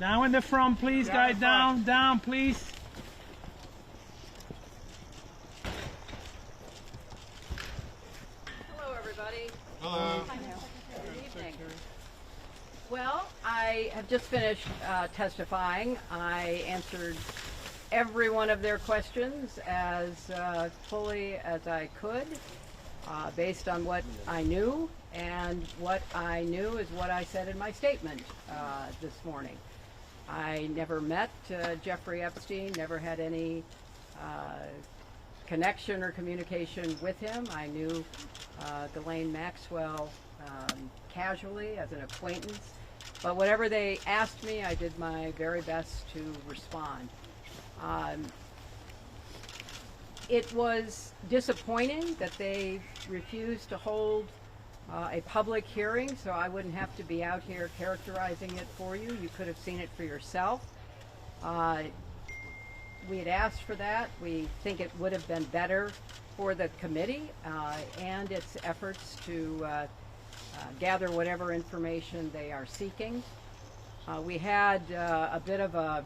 Now in the front, please, guys. Down, please. Hello, everybody. Hello. Good evening. Well, I have just finished testifying. I answered every one of their questions as fully as I could, based on what I knew, and what I knew is what I said in my statement this morning. I never met Jeffrey Epstein, never had any connection or communication with him. I knew Ghislaine Maxwell casually as an acquaintance, but whatever they asked me, I did my very best to respond. It was disappointing that they refused to hold a public hearing, so I wouldn't have to be out here characterizing it for you. You could have seen it for yourself. We had asked for that. We think it would have been better for the committee and its efforts to gather whatever information they are seeking. We had a bit of a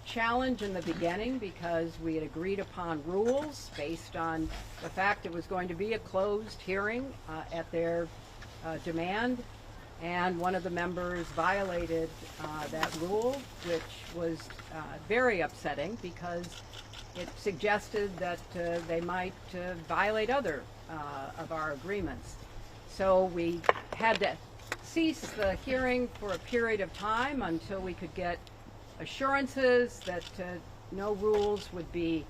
challenge in the beginning because we had agreed upon rules based on the fact it was going to be a closed hearing at their demand, and one of the members violated that rule, which was very upsetting because it suggested that they might violate other of our agreements. So we had to cease the hearing for a period of time until we could get assurances that no rules would be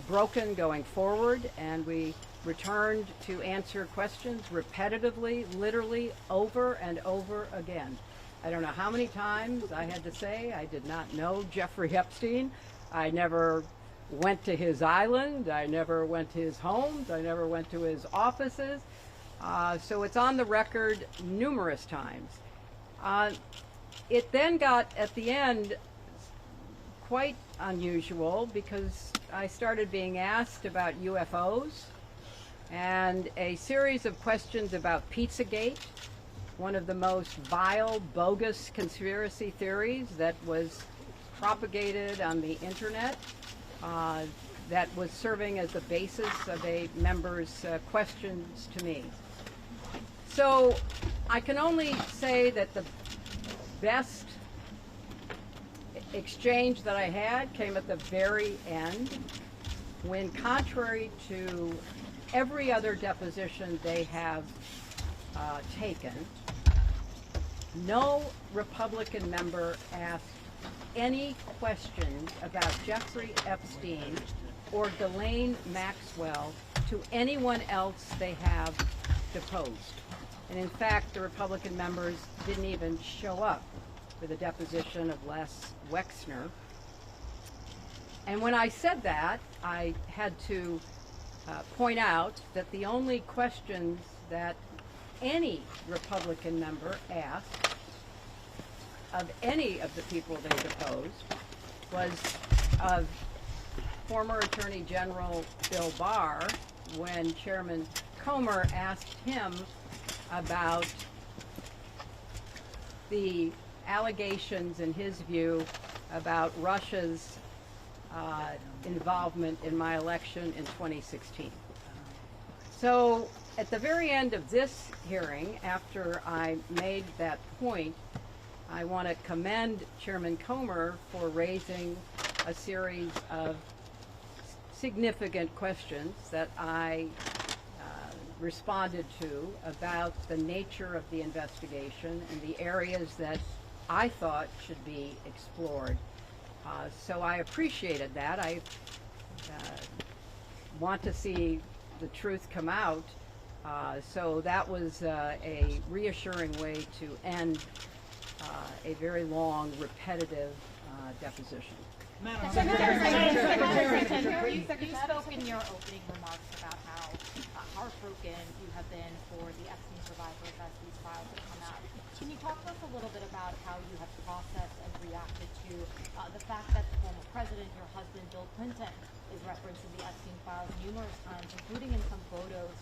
broken going forward, and we returned to answer questions repetitively, literally over and over again. I don't know how many times I had to say I did not know Jeffrey Epstein. I never went to his island. I never went to his homes. I never went to his offices. So it's on the record numerous times. It then got, at the end, quite unusual because I started being asked about UFOs and a series of questions about Pizzagate, one of the most vile, bogus conspiracy theories that was propagated on the internet, that was serving as the basis of a member's questions to me. So I can only say that the best exchange that I had came at the very end, when, contrary to every other deposition they have taken, no Republican member asked any question about Jeffrey Epstein or Ghislaine Maxwell to anyone else they have deposed. And in fact, the Republican members didn't even show up for the deposition of Les Wexner. And when I said that, I had to point out that the only questions that any Republican member asked of any of the people they deposed was of former Attorney General Bill Barr, when Chairman Comer asked him about the allegations, in his view, about Russia's involvement in my election in 2016. So at the very end of this hearing, after I made that point, I want to commend Chairman Comer for raising a series of significant questions that I responded to about the nature of the investigation and the areas that I thought should be explored. So I appreciated that. I want to see the truth come out. So that was a reassuring way to end a very long, repetitive deposition. Secretary, you spoke in your opening remarks about how heartbroken you have been for the Epstein survivors as these files have come out. Can you talk to us a little bit about how you have processed and reacted to the fact that the former president, your husband, Bill Clinton, is referenced in the Epstein files numerous times, including in some photos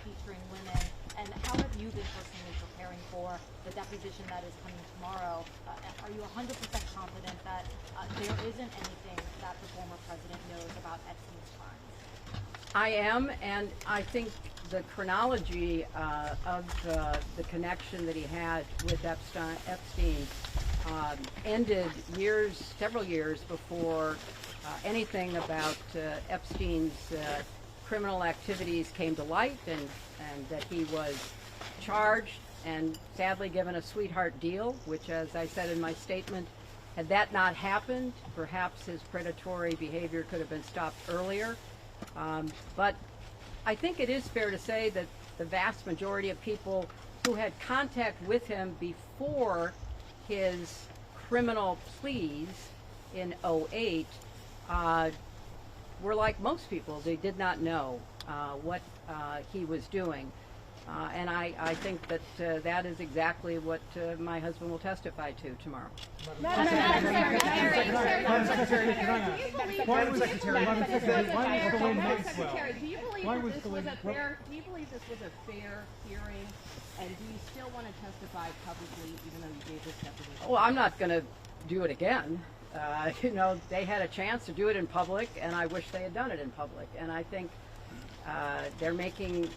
featuring women. And how have you been personally preparing for the deposition that is coming tomorrow? Are you 100% confident that there isn't anything that the former president knows about Epstein's crimes? I am, and I think the chronology of the connection that he had with Epstein ended several years before anything about Epstein's criminal activities came to light, and that he was charged and sadly given a sweetheart deal, which, as I said in my statement, had that not happened, perhaps his predatory behavior could have been stopped earlier. But I think it is fair to say that the vast majority of people who had contact with him before his criminal pleas in 2008 were like most people. They did not know what he was doing. And I think that that is exactly what my husband will testify to tomorrow. Madam Secretary, do you believe this was a fair hearing, and do you still want to testify publicly even though you gave this deposition? Well, I'm not going to do it again. You know, they had a chance to do it in public, and I wish they had done it in public. And I think they're making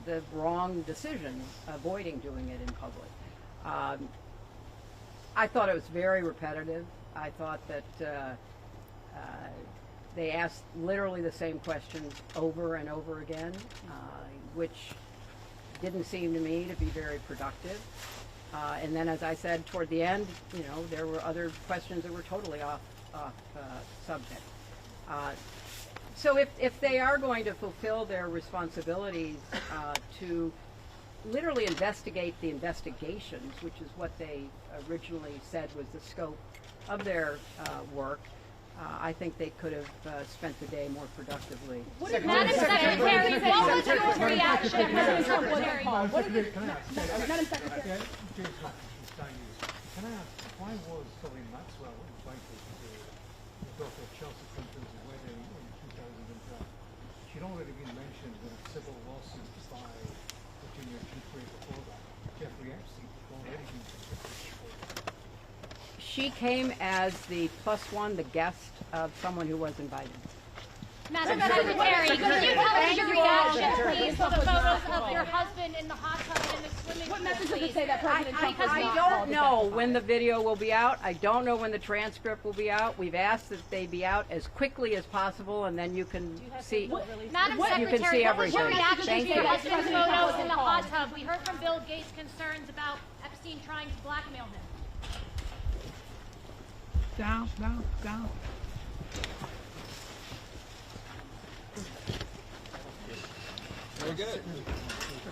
the wrong decision, avoiding doing it in public. I thought it was very repetitive. I thought that they asked literally the same questions over and over again, which didn't seem to me to be very productive. And then, as I said, toward the end, you know, there were other questions that were totally off subject. So if they are going to fulfill their responsibilities to literally investigate the investigations, which is what they originally said was the scope of their work, I think they could have spent the day more productively. Madam Secretary, what was your reaction? Madam Secretary. Can I ask, why was Colleen Maxwell invited to the daughter of Chelsea Clinton's wedding in 2012? She'd already been mentioned in a civil lawsuit by Virginia Chief before that. Jeffrey Epstein had already been convicted before that. She came as the +1, the guest of someone who was invited. Madam Secretary, could you tell us your reaction, please, to the photos of your husband in the hot tub and in the swimming pool? What message does it say that President Trump was I not don't called to know testify? when the video will be out. I don't know when the transcript will be out. We've asked that they be out as quickly as possible, and then you can see. Madam You can see Secretary, what was your everything. reaction Thank to your you. husband's photos in the hot tub? We heard from Bill Gates concerns about Epstein trying to blackmail him. Down, down, down. Very good.